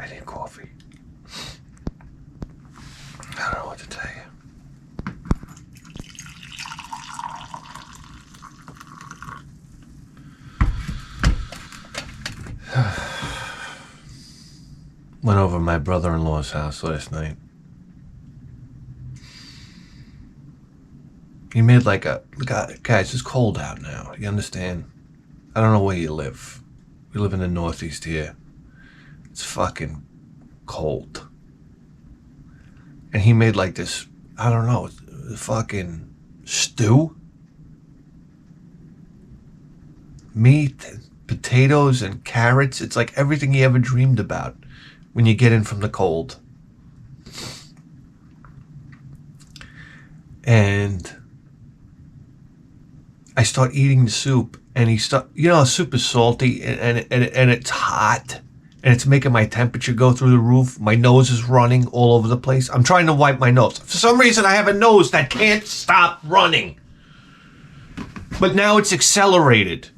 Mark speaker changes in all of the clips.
Speaker 1: I need coffee. I don't know what to tell you. Went over to my brother-in-law's house last night. He made like a... Guys, it's cold out now. You understand? I don't know where you live. We live in the Northeast here. It's fucking cold. And he made like this, I don't know, fucking stew? Meat, potatoes, and carrots. It's like everything you ever dreamed about when you get in from the cold. And I start eating the soup, and soup is salty, and it's hot, and it's making my temperature go through the roof. My nose is running all over the place. I'm trying to wipe my nose. For some reason, I have a nose that can't stop running. But now it's accelerated.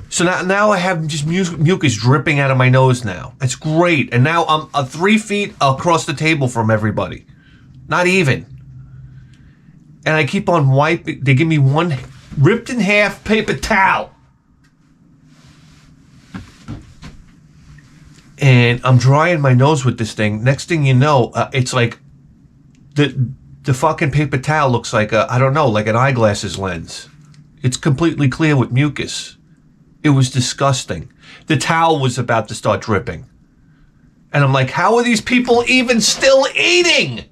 Speaker 1: So now I have just mucus dripping out of my nose now. It's great. And now I'm 3 feet across the table from everybody. Not even. And I keep on wiping. They give me one ripped in half paper towel. And I'm drying my nose with this thing. Next thing you know, it's like the fucking paper towel looks like I don't know, like an eyeglasses lens. It's completely clear with mucus. It was disgusting. The towel was about to start dripping. And I'm like, how are these people even still eating?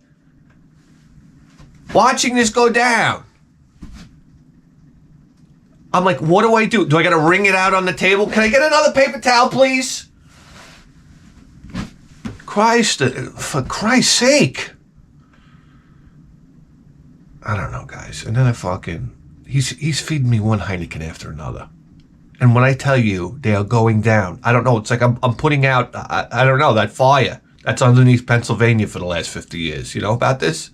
Speaker 1: Watching this go down. I'm like, what do I do? Do I gotta wring it out on the table? Can I get another paper towel, please? For Christ's sake. I don't know, guys. And then he's feeding me one Heineken after another. And when I tell you they are going down, I don't know. It's like I'm putting out, I don't know, that fire that's underneath Pennsylvania for the last 50 years. You know about this?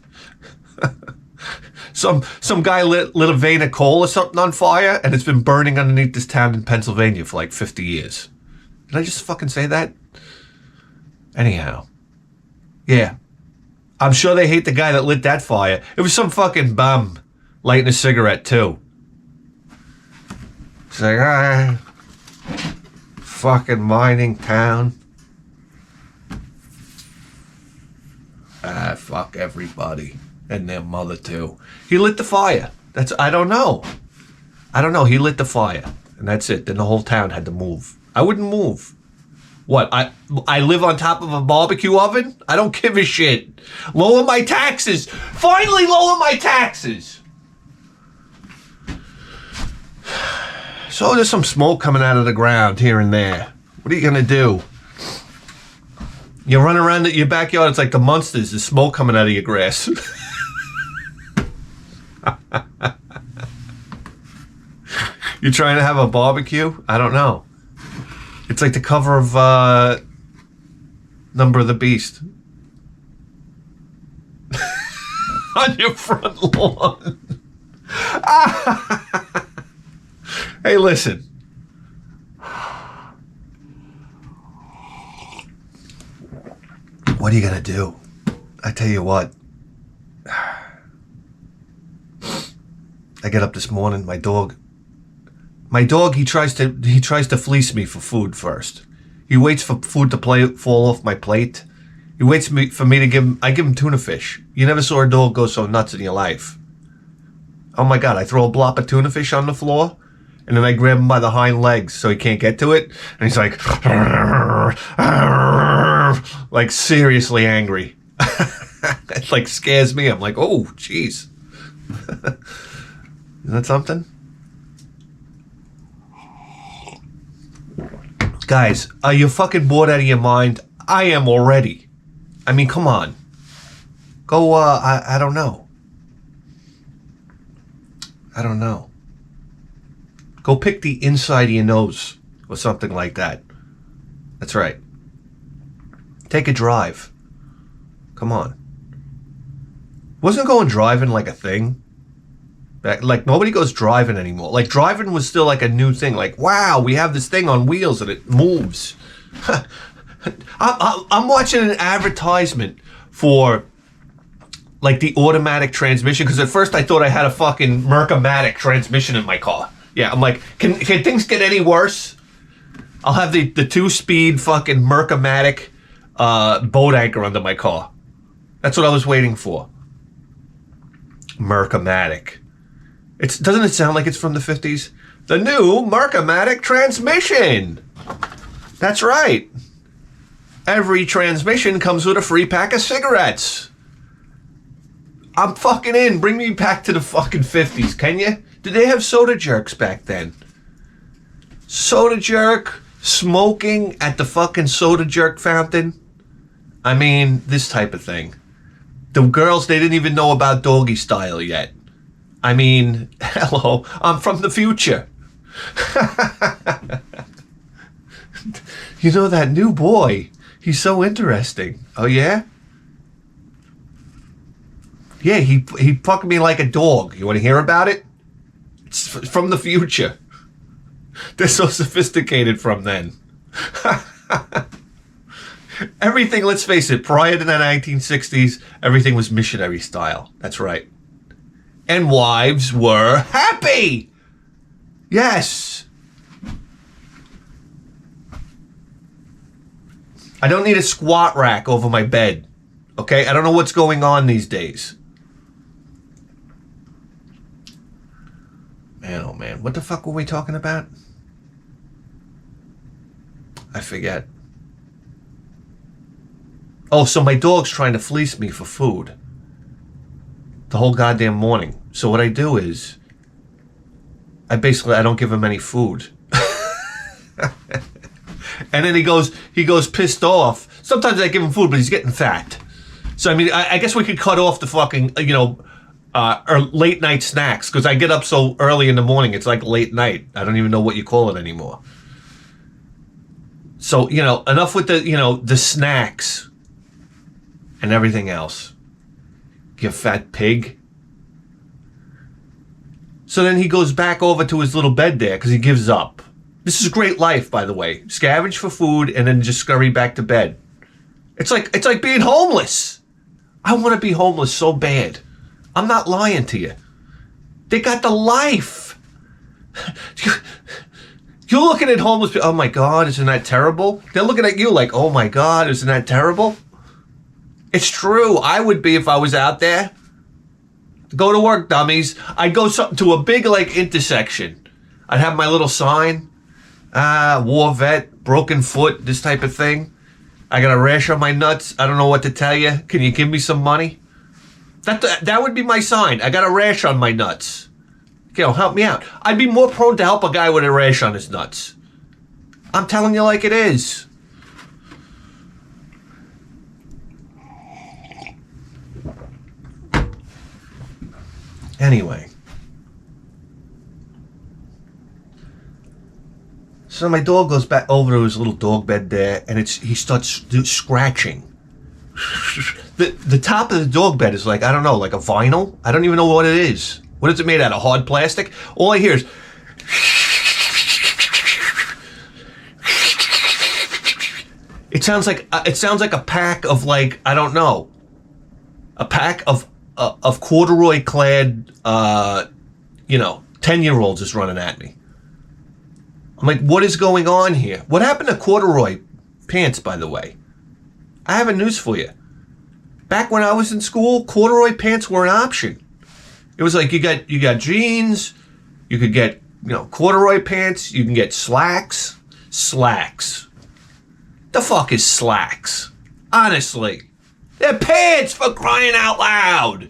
Speaker 1: Some guy lit a vein of coal or something on fire, and it's been burning underneath this town in Pennsylvania for like 50 years. Did I just fucking say that? Anyhow. Yeah. I'm sure they hate the guy that lit that fire. It was some fucking bum lighting a cigarette too. It's like, fucking mining town. Fuck everybody. And their mother too. He lit the fire. I don't know. He lit the fire. And that's it. Then the whole town had to move. I wouldn't move. What? I live on top of a barbecue oven? I don't give a shit. Lower my taxes. Finally lower my taxes. So there's some smoke coming out of the ground here and there. What are you gonna do? You run around your backyard, it's like the monsters. There's smoke coming out of your grass. You trying to have a barbecue? I don't know. It's like the cover of Number of the Beast. On your front lawn. Hey, listen. What are you gonna do? I tell you what. I get up this morning, my dog, he tries to fleece me for food first. He waits for food to fall off my plate. He waits for me to give him tuna fish. You never saw a dog go so nuts in your life. Oh my God, I throw a blob of tuna fish on the floor, and then I grab him by the hind legs so he can't get to it, and he's like seriously angry. It like scares me. I'm like, oh, jeez. Is that something? Guys, are you fucking bored out of your mind? I am already. I mean, come on. Go, I don't know. I don't know. Go pick the inside of your nose or something like that. That's right. Take a drive. Come on. Wasn't going driving like a thing? Like, nobody goes driving anymore. Like, driving was still like a new thing. Like, wow, we have this thing on wheels and it moves. I'm watching an advertisement for like the automatic transmission, because at first I thought I had a fucking Merc-O-Matic transmission in my car. Yeah, I'm like, can things get any worse? I'll have the 2-speed fucking Merc-O-Matic boat anchor under my car. That's what I was waiting for. Merc-O-Matic. Doesn't it sound like it's from the 50s? The new Merc-O-Matic transmission. That's right. Every transmission comes with a free pack of cigarettes. I'm fucking in. Bring me back to the fucking 50s, can you? Did they have soda jerks back then? Soda jerk, smoking at the fucking soda jerk fountain. I mean, this type of thing. The girls, they didn't even know about doggy style yet. I mean, hello, I'm from the future. You know that new boy? He's so interesting. Oh, yeah? Yeah, he fucked me like a dog. You want to hear about it? It's from the future. They're so sophisticated from then. Everything, let's face it, prior to the 1960s, everything was missionary style. That's right. And wives were happy. Yes. I don't need a squat rack over my bed. Okay? I don't know what's going on these days. Man, oh man. What the fuck were we talking about? I forget. Oh, so my dog's trying to fleece me for food. The whole goddamn morning. So what I do is, I don't give him any food. And then he goes pissed off. Sometimes I give him food, but he's getting fat. So I mean, I guess we could cut off the fucking, or late night snacks, because I get up so early in the morning, it's like late night. I don't even know what you call it anymore. So, enough with the snacks and everything else. You fat pig. So then he goes back over to his little bed there because he gives up. This is a great life, by the way. Scavenge for food and then just scurry back to bed. It's like being homeless. I want to be homeless so bad. I'm not lying to you. They got the life. You're looking at homeless people. Oh my God, isn't that terrible? They're looking at you like, oh my God, isn't that terrible? It's true. I would be if I was out there. Go to work, dummies. I'd go to a big intersection. I'd have my little sign. War vet, broken foot, this type of thing. I got a rash on my nuts. I don't know what to tell you. Can you give me some money? That would be my sign. I got a rash on my nuts. Help me out. I'd be more prone to help a guy with a rash on his nuts. I'm telling you like it is. Anyway. So my dog goes back over to his little dog bed there, and he starts scratching. The top of the dog bed is like a vinyl. I don't even know what it is. What is it made out of? Hard plastic? All I hear is... It sounds like a pack of I don't know. A pack of corduroy clad 10-year-olds is running at me. I'm like, what is going on here? What happened to corduroy pants, by the way? I have a news for you. Back when I was in school, corduroy pants were an option. It was like you got jeans, you could get corduroy pants, you can get slacks. Slacks. The fuck is slacks? Honestly. They're pants, for crying out loud.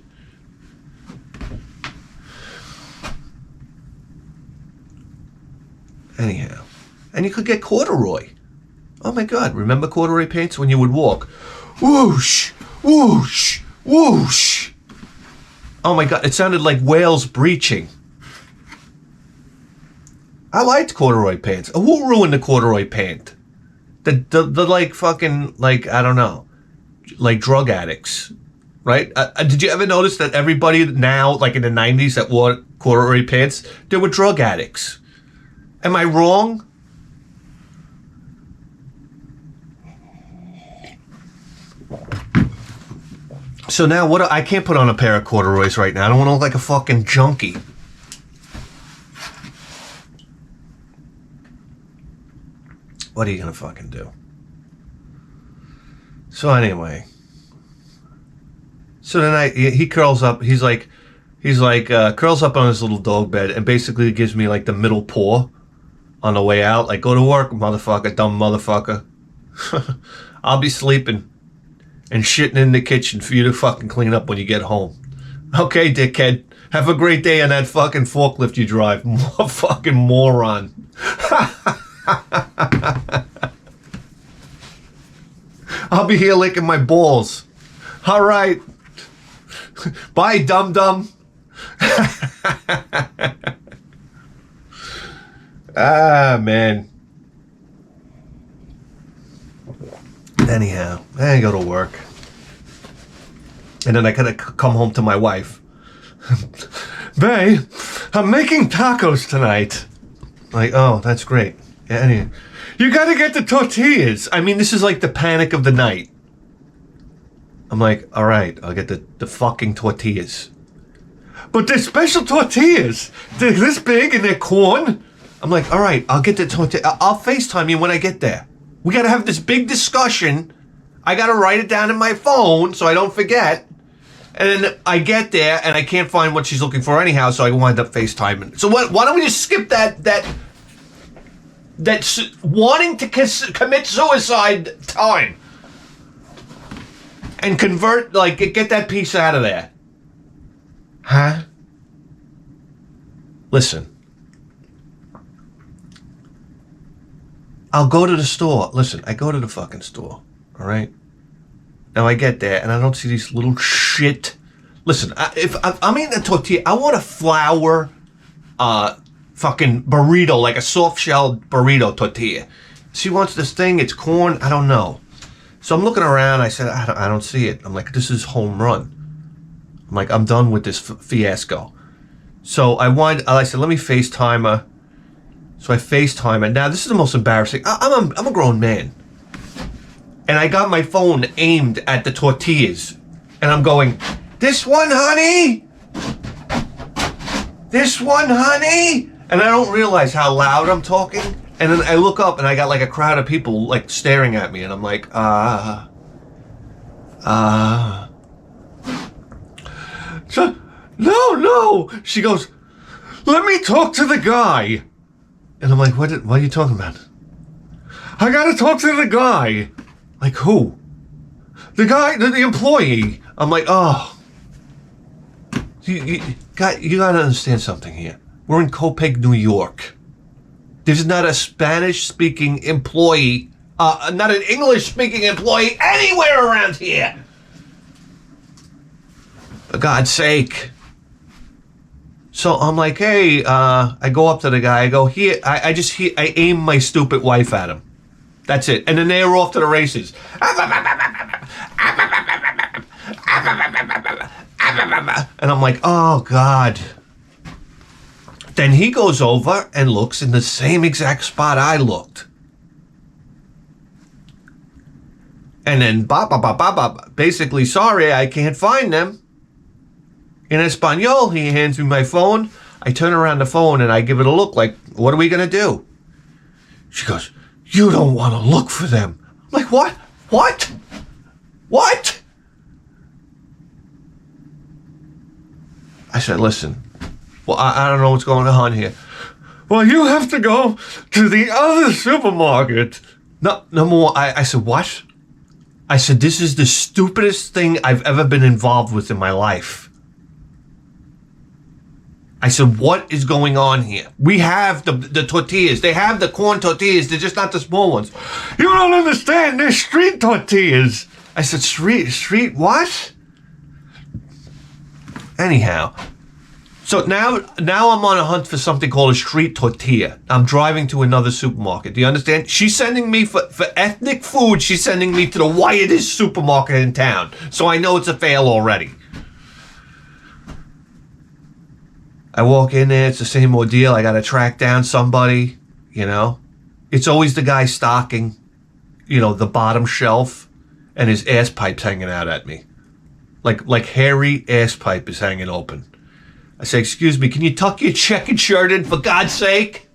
Speaker 1: Anyhow. And you could get corduroy. Oh my God, remember corduroy pants when you would walk? Whoosh, whoosh, whoosh. Oh my God, it sounded like whales breaching. I liked corduroy pants. Who ruined the corduroy pant? The fucking, I don't know, drug addicts, right? Did you ever notice that everybody now, in the 90s that wore corduroy pants, they were drug addicts? Am I wrong? So now I can't put on a pair of corduroys right now. I don't want to look like a fucking junkie. What are you gonna fucking do? So anyway. So then he curls up. He's like curls up on his little dog bed and basically gives me like the middle paw on the way out. Like, go to work, motherfucker, dumb motherfucker. I'll be sleeping and shitting in the kitchen for you to fucking clean up when you get home. Okay, dickhead. Have a great day on that fucking forklift you drive. Fucking moron. I'll be here licking my balls. All right. Bye, dum-dum. Ah, man. Anyhow, I go to work. And then I gotta come home to my wife. Babe, I'm making tacos tonight. Like, oh, that's great. Yeah, anyway, you gotta get the tortillas. I mean, this is like the panic of the night. I'm like, all right, I'll get the fucking tortillas. But they're special tortillas. They're this big and they're corn. I'm like, all right, I'll get the tortilla. I'll FaceTime you when I get there. We gotta have this big discussion. I gotta write it down in my phone so I don't forget. And then I get there and I can't find what she's looking for anyhow, so I wind up FaceTiming. So why don't we just skip that wanting to commit suicide time and convert, like, get that piece out of there. Huh? Listen. I'll go to the store. Listen, I go to the fucking store, all right? Now I get there and I don't see these little shit. Listen, if I'm eating a tortilla, I want a flour fucking burrito, like a soft shell burrito tortilla. She wants this thing, it's corn, I don't know. So I'm looking around, I said, I don't see it. I'm like, this is home run. I'm like, I'm done with this fiasco. So I said, let me FaceTime her. So I FaceTime her. Now, this is the most embarrassing. I'm a grown man. And I got my phone aimed at the tortillas. And I'm going, this one, honey? This one, honey? And I don't realize how loud I'm talking. And then I look up and I got like a crowd of people like staring at me. And I'm like, So, no. She goes, let me talk to the guy. And I'm like, what are you talking about? I gotta talk to the guy. Like, who? The guy, the employee. I'm like, oh. You gotta understand something here. We're in Copeg, New York. There's not a Spanish-speaking employee, not an English-speaking employee anywhere around here. For God's sake. So I'm like, hey, I go up to the guy. I go, here, I aim my stupid wife at him. That's it. And then they're off to the races. And I'm like, oh, God. Then he goes over and looks in the same exact spot I looked. And then, basically, sorry, I can't find them. In Espanol, he hands me my phone. I turn around the phone and I give it a look like, what are we going to do? She goes, you don't want to look for them. I'm like, what? What? What? I said, listen, well, I don't know what's going on here. Well, you have to go to the other supermarket. No more. I said, what? I said, this is the stupidest thing I've ever been involved with in my life. I said, what is going on here? We have the tortillas. They have the corn tortillas. They're just not the small ones. You don't understand. They're street tortillas. I said, street what? Anyhow. So now I'm on a hunt for something called a street tortilla. I'm driving to another supermarket. Do you understand? She's sending me for ethnic food. She's sending me to the widest supermarket in town. So I know it's a fail already. I walk in there, it's the same ordeal. I got to track down somebody, you know. It's always the guy stocking, you know, the bottom shelf and his ass pipes hanging out at me. like hairy ass pipe is hanging open. I say, excuse me, can you tuck your checkered shirt in for God's sake?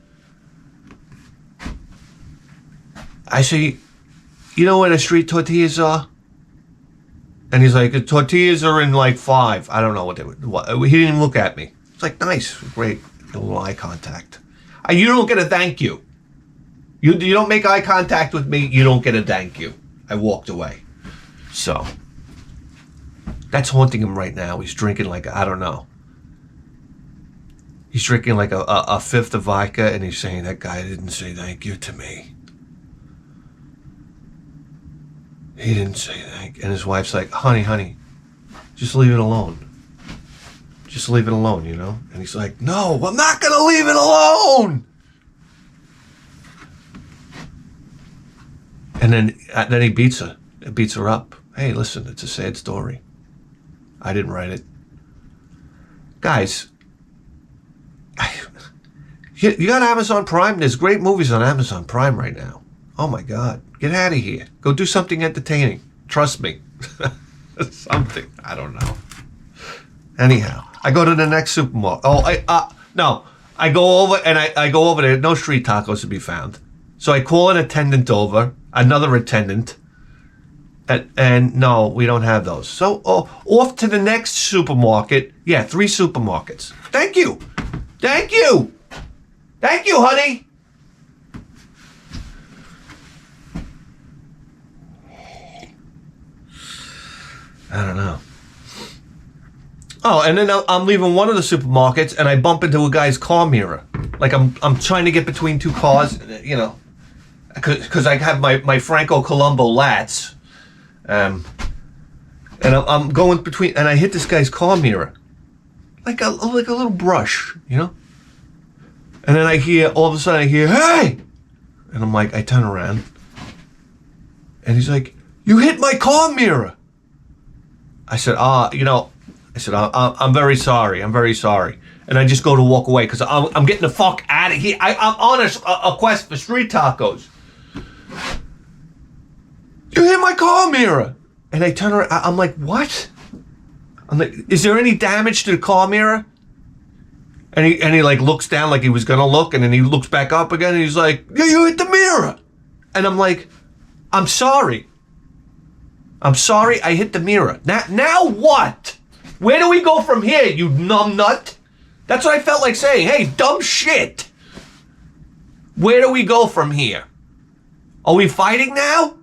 Speaker 1: I say, you know where the street tortillas are? And he's like, the tortillas are in like 5. I don't know what they were. He didn't even look at me. It's like, nice, great, a little eye contact. You don't get a thank you. You don't make eye contact with me, you don't get a thank you. I walked away. So, that's haunting him right now. He's drinking like, I don't know. He's drinking like a fifth of vodka, and he's saying, that guy didn't say thank you to me. He didn't say thank you. And his wife's like, honey, just leave it alone. Just leave it alone, you know? And he's like, no, I'm not going to leave it alone. And then he beats her. It beats her up. Hey, listen, it's a sad story. I didn't write it. Guys, you got Amazon Prime? There's great movies on Amazon Prime right now. Oh my God. Get out of here. Go do something entertaining. Trust me. Something. I don't know. Anyhow, I go to the next supermarket. No. I go over and I go over there. No street tacos to be found. So I call an attendant over, another attendant, and no, we don't have those. So off to the next supermarket. Yeah, 3 supermarkets. Thank you. Thank you. Thank you, honey. I don't know. Oh, and then I'm leaving one of the supermarkets, and I bump into a guy's car mirror. Like I'm trying to get between 2 cars, you know, because I have my Franco Colombo lats, and I'm going between, and I hit this guy's car mirror, like a little brush, you know. And then all of a sudden I hear, hey, and I'm like, I turn around, and he's like, you hit my car mirror. I said, I'm very sorry. I'm very sorry. And I just go to walk away because I'm getting the fuck out of here. I'm on a quest for street tacos. You hit my car mirror. And I turn around. I'm like, what? I'm like, is there any damage to the car mirror? And he like looks down like he was going to look. And then he looks back up again. And he's like, yeah, you hit the mirror. And I'm like, I'm sorry. I'm sorry I hit the mirror. Now what? Where do we go from here, you numbnut? That's what I felt like saying. Hey, dumb shit. Where do we go from here? Are we fighting now?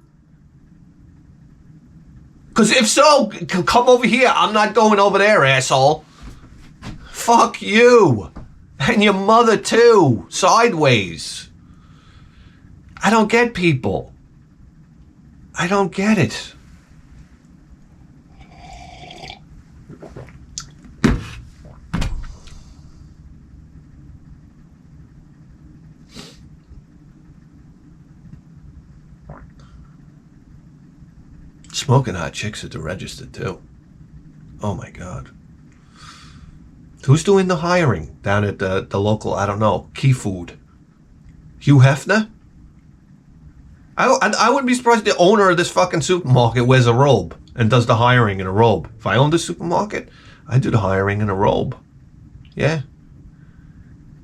Speaker 1: Because if so, come over here. I'm not going over there, asshole. Fuck you. And your mother, too. Sideways. I don't get people. I don't get it. Smoking hot chicks at the register, too. Oh, my God. Who's doing the hiring down at the local, I don't know, Key Food? Hugh Hefner? I wouldn't be surprised if the owner of this fucking supermarket wears a robe and does the hiring in a robe. If I owned this supermarket, I'd do the hiring in a robe. Yeah.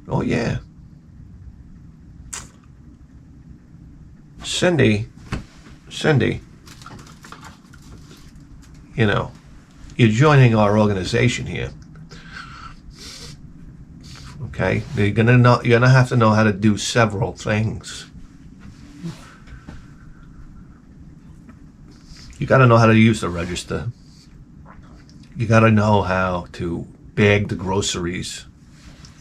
Speaker 1: Oh, yeah. Cindy, you know, you're joining our organization here. Okay? You're gonna have to know how to do several things. You gotta know how to use the register. You gotta know how to bag the groceries.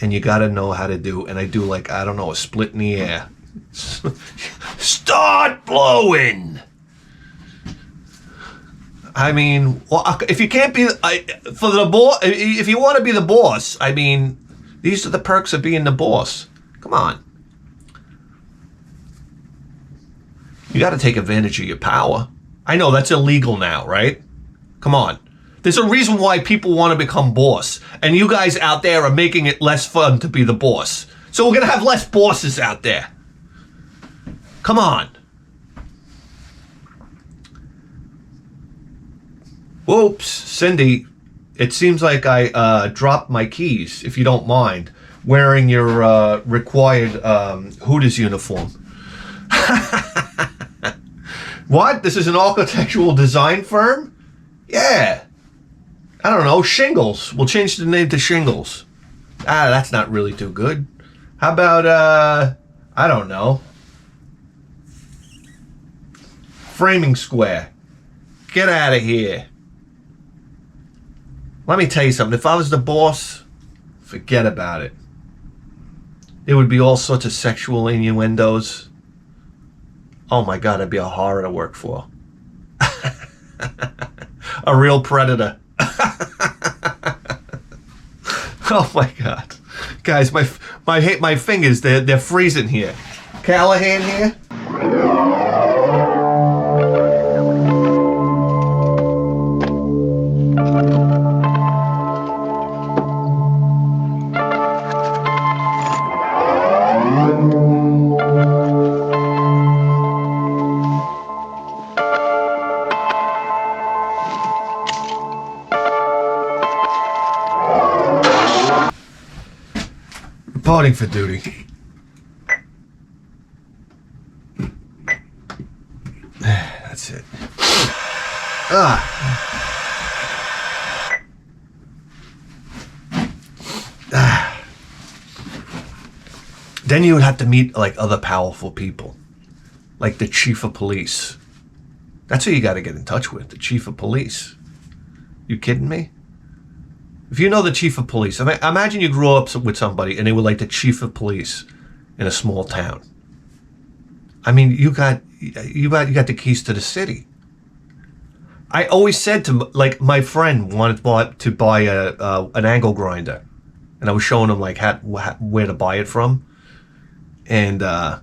Speaker 1: And you gotta know how to do, and I do like, I don't know, a split in the air. Start blowing! I mean, well, if you can't be for the boss, if you want to be the boss, I mean, these are the perks of being the boss. Come on, you got to take advantage of your power. I know that's illegal now, right? Come on, there's a reason why people want to become boss, and you guys out there are making it less fun to be the boss. So we're gonna have less bosses out there. Come on. Whoops, Cindy, it seems like I dropped my keys, if you don't mind, wearing your required Hooters uniform. What? This is an architectural design firm? Yeah. I don't know, Shingles. We'll change the name to Shingles. That's not really too good. How about, I don't know, Framing Square. Get out of here. Let me tell you something. If I was the boss, forget about it. There would be all sorts of sexual innuendos. Oh my God, I'd be a horror to work for. A real predator. Oh my God. Guys, my fingers, they're freezing here. Callahan here. Reporting for duty. That's it. Then you would have to meet like other powerful people, like the chief of police. That's who you got to get in touch with, the chief of police. You kidding me? If you know the chief of police, imagine you grew up with somebody and they were like the chief of police in a small town. I mean, you got the keys to the city. I always said to, like, my friend wanted to buy an angle grinder, and I was showing him like where to buy it from, and I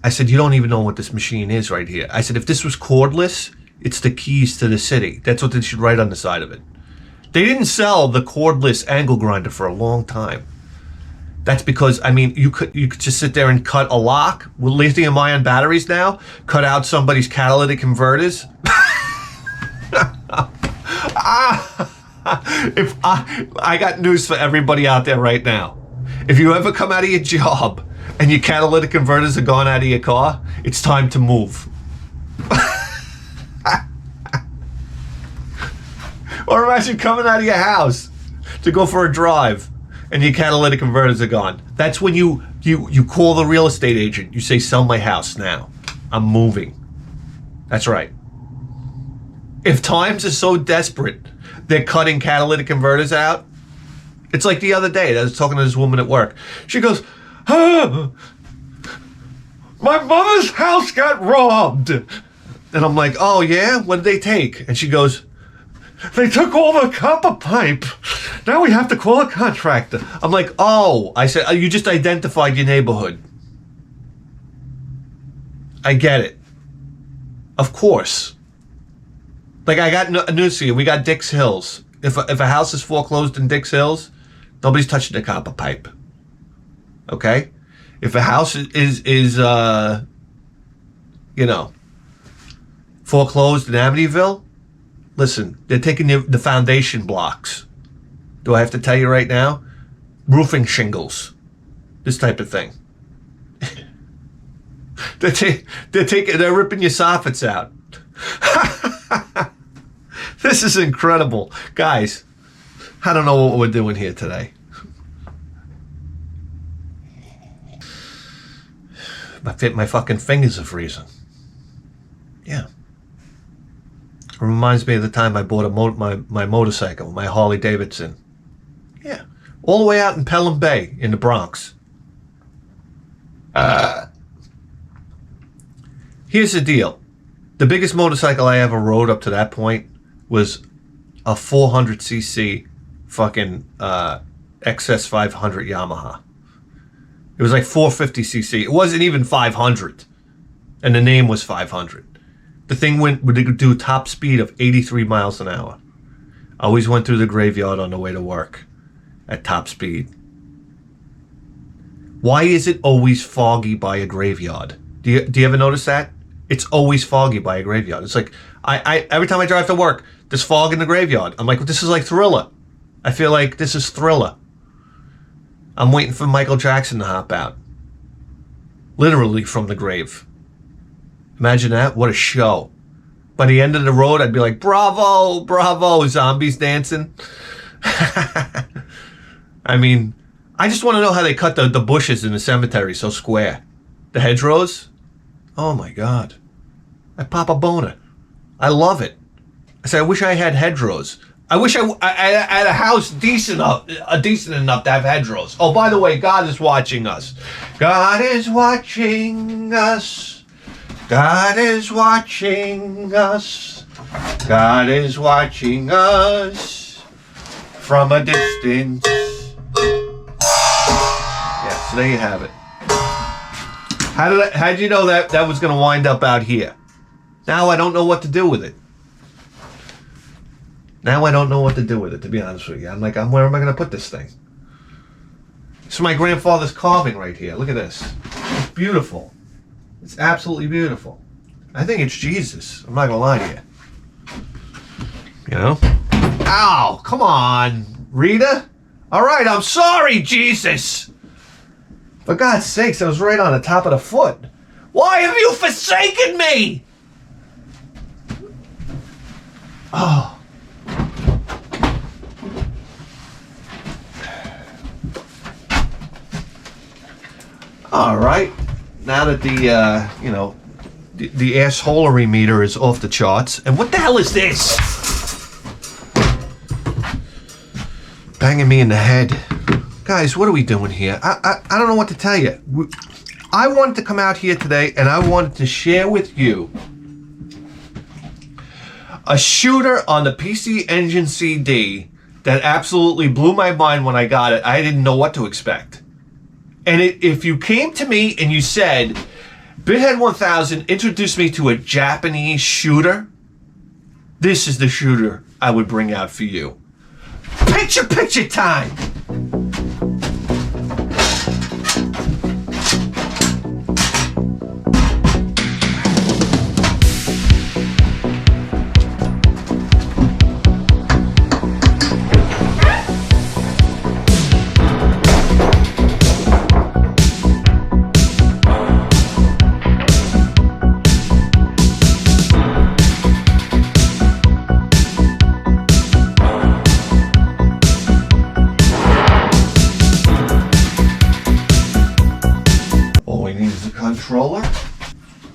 Speaker 1: said, you don't even know what this machine is right here. I said, if this was cordless, it's the keys to the city. That's what they should write on the side of it. They didn't sell the cordless angle grinder for a long time. That's because, I mean, you could just sit there and cut a lock with lithium-ion batteries now, cut out somebody's catalytic converters. If I got news for everybody out there right now. If you ever come out of your job and your catalytic converters are gone out of your car, it's time to move. Or imagine coming out of your house to go for a drive and your catalytic converters are gone. That's when you call the real estate agent. You say, sell my house now. I'm moving. That's right. If times are so desperate, they're cutting catalytic converters out. It's like the other day, I was talking to this woman at work. She goes, my mother's house got robbed. And I'm like, oh yeah? What did they take? And she goes, they took all the copper pipe. Now we have to call a contractor. I'm like, oh. I said, you just identified your neighborhood. I get it. Of course. Like, I got news for you. We got Dix Hills. If a house is foreclosed in Dix Hills, nobody's touching the copper pipe. Okay? If a house is foreclosed in Amityville, listen, they're taking the foundation blocks. Do I have to tell you right now? Roofing shingles. This type of thing. They're ripping your soffits out. This is incredible. Guys, I don't know what we're doing here today. My fucking fingers are freezing. Yeah. It reminds me of the time I bought my motorcycle, my Harley Davidson. Yeah. All the way out in Pelham Bay in the Bronx. Here's the deal. The biggest motorcycle I ever rode up to that point was a 400cc fucking XS 500 Yamaha. It was like 450cc. It wasn't even 500. And the name was 500. The thing would do top speed of 83 miles an hour. I always went through the graveyard on the way to work at top speed. Why is it always foggy by a graveyard? Do you ever notice that? It's always foggy by a graveyard. It's like, I every time I drive to work, there's fog in the graveyard. I'm like, this is like Thriller. I feel like this is Thriller. I'm waiting for Michael Jackson to hop out. Literally from the grave. Imagine that. What a show. By the end of the road, I'd be like, bravo, bravo, zombies dancing. I mean, I just want to know how they cut the bushes in the cemetery so square. The hedgerows. Oh my God. I pop a boner. I love it. I say, I wish I had hedgerows. I wish I had a house decent enough to have hedgerows. Oh, by the way, God is watching us. God is watching us. God is watching us. God is watching us from a distance. Yeah, so there you have it. How'd you know that was going to wind up out here? Now I don't know what to do with it. Now I don't know what to do with it, to be honest with you. I'm like, where am I going to put this thing? It's my grandfather's carving right here. Look at this. It's beautiful. It's absolutely beautiful. I think it's Jesus. I'm not going to lie to you. You know? Ow! Come on, Rita. All right, I'm sorry, Jesus. For God's sakes, I was right on the top of the foot. Why have you forsaken me? Oh. All right. Now that the assholery meter is off the charts, and what the hell is this? Banging me in the head. Guys, what are we doing here? I don't know what to tell you. I wanted to come out here today, and I wanted to share with you a shooter on the PC Engine CD that absolutely blew my mind when I got it. I didn't know what to expect. And if you came to me and you said, Bithead 1000 introduced me to a Japanese shooter, this is the shooter I would bring out for you. Picture time! Controller.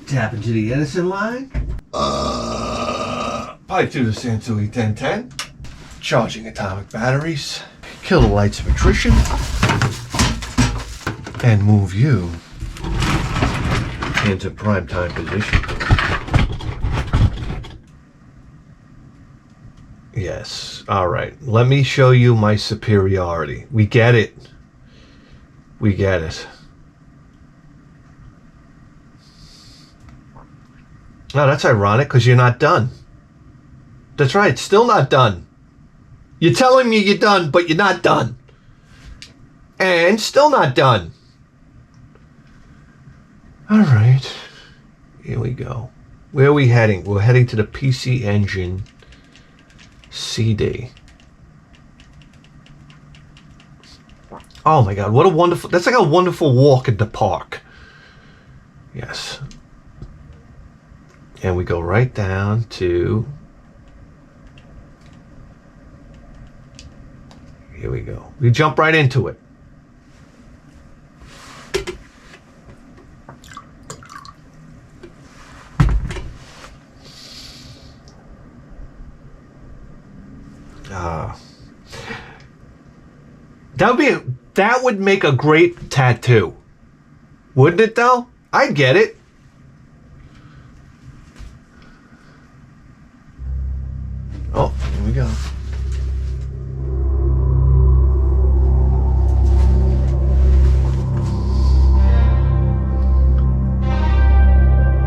Speaker 1: Tap into the Edison line. Pipe to the Sansui 1010. Charging atomic batteries. Kill the lights of attrition. And move you into primetime position. Yes. All right. Let me show you my superiority. We get it. We get it. Oh, that's ironic because you're not done. That's right, still not done. You're telling me you're done, but you're not done. And still not done. All right, here we go. Where are we heading? We're heading to the PC Engine CD. Oh my God, what a wonderful, that's like a wonderful walk in the park. Yes. And we go right down to, here we go. We jump right into it. That would make a great tattoo. Wouldn't it though? I'd get it. Oh, here we go.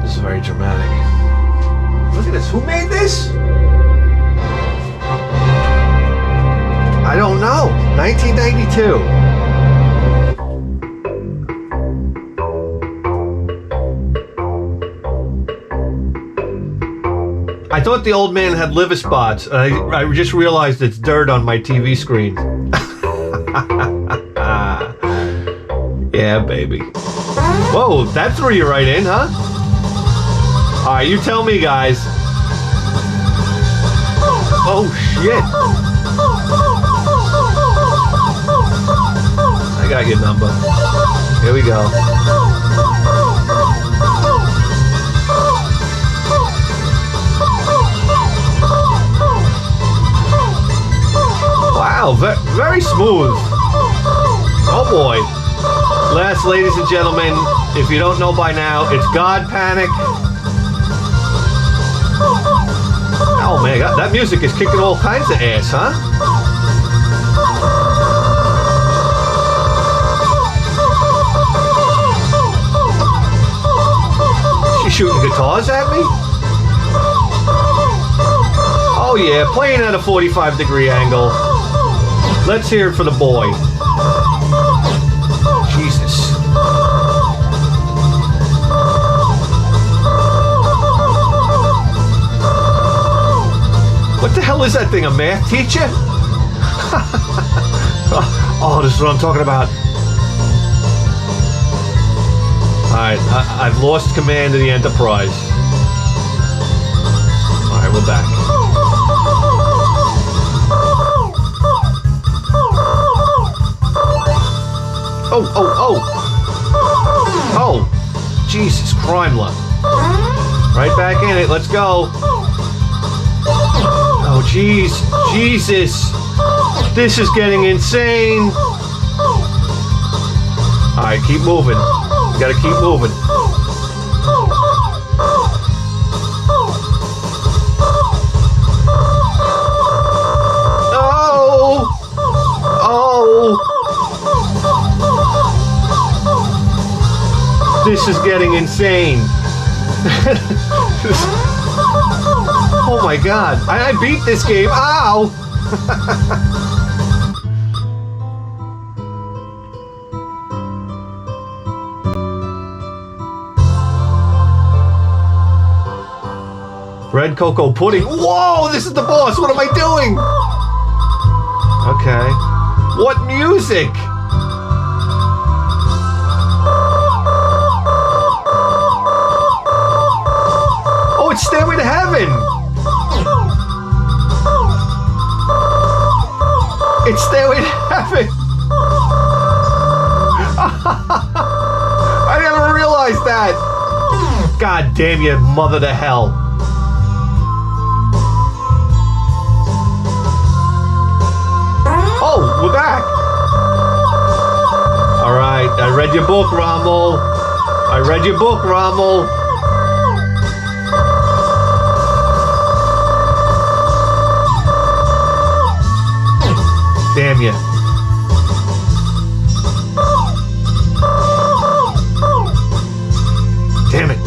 Speaker 1: This is very dramatic. Look at this. Who made this? I don't know. 1992. I thought the old man had liver spots. I just realized it's dirt on my TV screen. Yeah, baby. Whoa, that threw you right in, huh? All right, you tell me, guys. Oh, shit. I got your number. Here we go. Wow, very smooth. Oh boy. Last, ladies and gentlemen, if you don't know by now, it's God Panic. Oh man, that music is kicking all kinds of ass, huh? She's shooting guitars at me? Oh yeah, playing at a 45-degree angle. Let's hear it for the boy. Jesus. What the hell is that thing, a math teacher? Oh, this is what I'm talking about. Alright, I've lost command of the Enterprise. Alright, we're back. Oh, oh, oh! Oh! Jesus, Crimela. Right back in it, let's go. Oh, jeez. Jesus. This is getting insane. Alright, keep moving. You gotta keep moving. Oh! Oh! This is getting insane. Oh my god. I beat this game. Ow! Red cocoa pudding. Whoa, this is the boss. What am I doing? Okay. What music? Oh, it's Stairway to Heaven. It's Stairway to Heaven. I never realized that. God damn you, mother to hell. Oh, we're back. All right, I read your book, Rommel. I read your book, Rommel. Damn you. Damn it.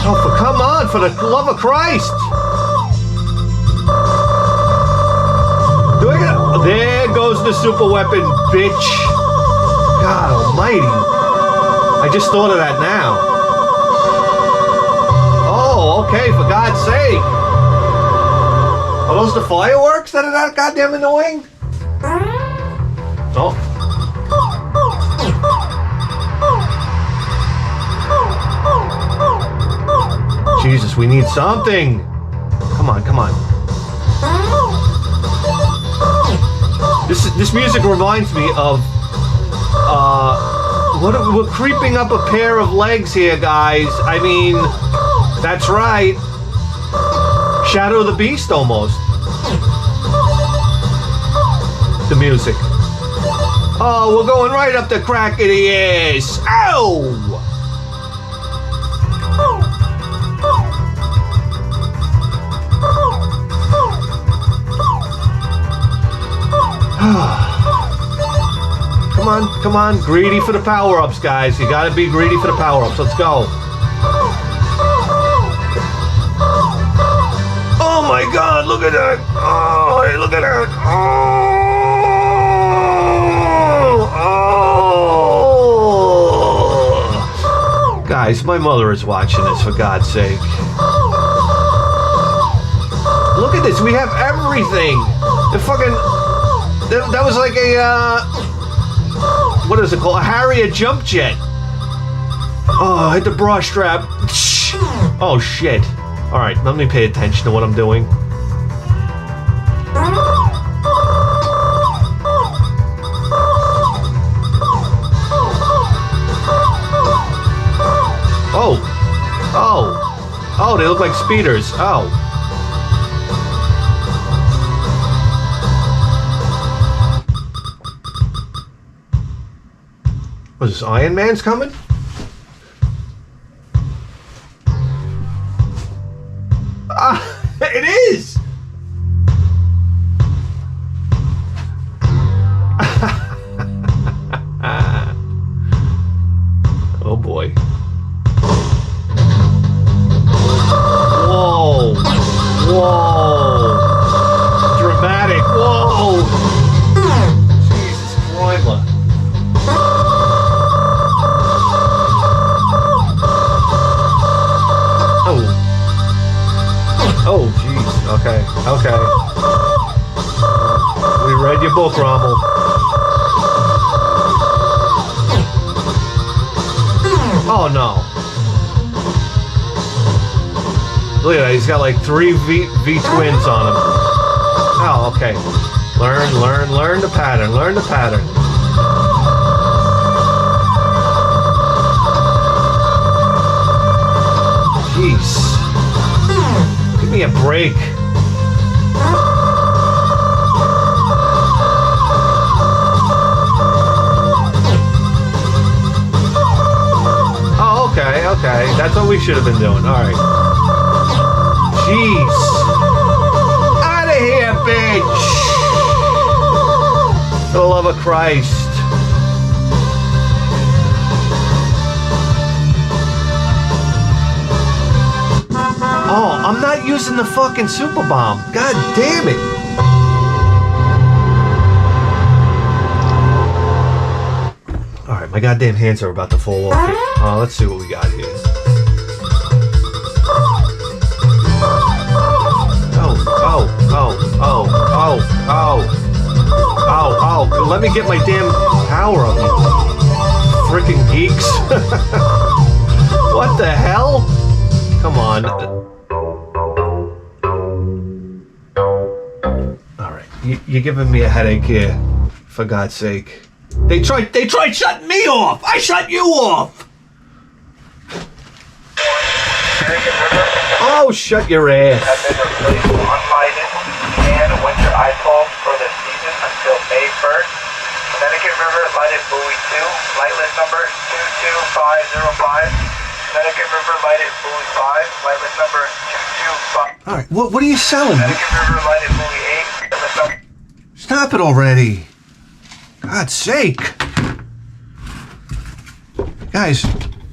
Speaker 1: Oh, come on, for the love of Christ. There goes the super weapon, bitch. God almighty. I just thought of that now. Oh, okay, for God's sake. Are those the fireworks that are that goddamn annoying? Oh. Jesus, we need something. Come on, come on. This music reminds me of we're creeping up a pair of legs here, guys. I mean, that's right. Shadow of the Beast almost. The music. Oh, we're going right up the crack of the ass. Ow! Come on, come on. Greedy for the power-ups, guys. You gotta be greedy for the power-ups. Let's go. Oh my god, look at that. Oh, look at that. Oh, oh. Guys, my mother is watching this, for God's sake. Look at this, we have everything. The fucking... That was like a, what is it called? A Harrier jump jet. Oh, I hit the bra strap. Oh, shit. Alright, let me pay attention to what I'm doing. Oh. Oh. Oh, they look like speeders. Oh. Was this Iron Man's coming? Ah, it is! Oh boy. Whoa! Whoa! Dramatic! Whoa! Jesus Christ! Oh, jeez. Okay. Okay. We read your book, Rommel. Oh, no. Look at that. He's got like 3 V-twins on him. Oh, okay. Learn the pattern. Learn the pattern. Jeez. Give me a break. Oh, okay, okay. That's what we should have been doing. All right. Jeez. Out of here, bitch. For the love of Christ. Oh, I'm not using the fucking super bomb. God damn it. Alright, my goddamn hands are about to fall off here. Oh, let's see what we got here. Oh, let me get my damn power on you. Freaking geeks. What the hell? Come on. Alright, you're giving me a headache here, for God's sake. They tried shutting me off! I shut you off! Oh, shut your ass.
Speaker 2: Have been replaced with unlighted and winter icefall for the season until May 1st. Connecticut River lighted buoy 2, light list number 22505. Connecticut River lighted buoy 5, light list number 225.
Speaker 1: Alright, what are you selling?
Speaker 2: Connecticut River lighted buoy 8, light list number...
Speaker 1: Stop it already. God's sake. Guys,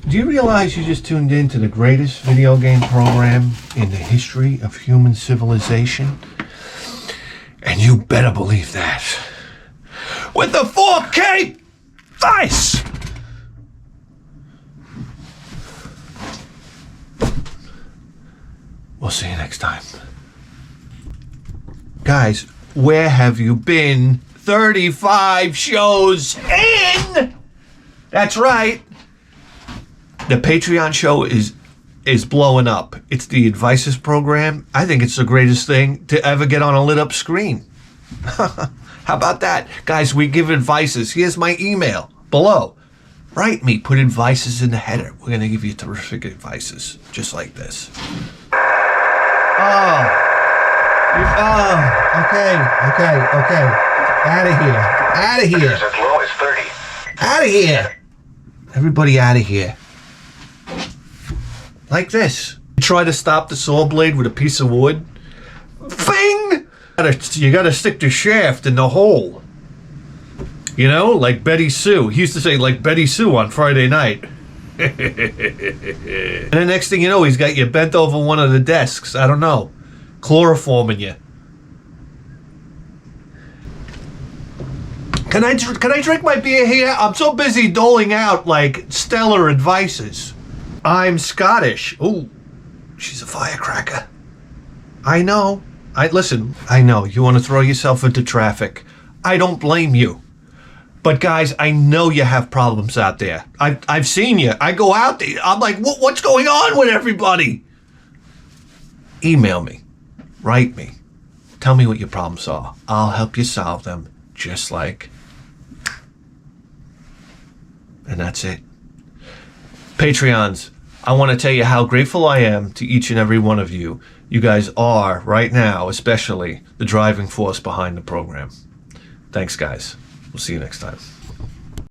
Speaker 1: do you realize you just tuned in to the greatest video game program in the history of human civilization? And you better believe that. With the 4K dice! We'll see you next time. Guys, where have you been? 35 shows in! That's right. The Patreon show is blowing up. It's the Advices program. I think it's the greatest thing to ever get on a lit up screen. How about that? Guys, we give advices. Here's my email below. Write me, put advices in the header. We're going to give you terrific advices, just like this. Okay. Out of here. Out of here.
Speaker 2: As low as 30.
Speaker 1: Out of here. Everybody out of here. Like this. You try to stop the saw blade with a piece of wood. Bing! You gotta stick the shaft in the hole. You know, like Betty Sue. He used to say, like Betty Sue on Friday night. And the next thing you know, he's got you bent over one of the desks. I don't know. Chloroforming you. Can I drink my beer here? I'm so busy doling out, like, stellar advices. I'm Scottish. Oh, she's a firecracker. I know. Listen, I know you want to throw yourself into traffic. I don't blame you. But guys, I know you have problems out there. I've seen you. I go out there. I'm like, what's going on with everybody? Email me. Write me. Tell me what your problems are. I'll help you solve them. Just like. And that's it. Patreons, I want to tell you how grateful I am to each and every one of you. You guys are, right now, especially, the driving force behind the program. Thanks, guys. We'll see you next time.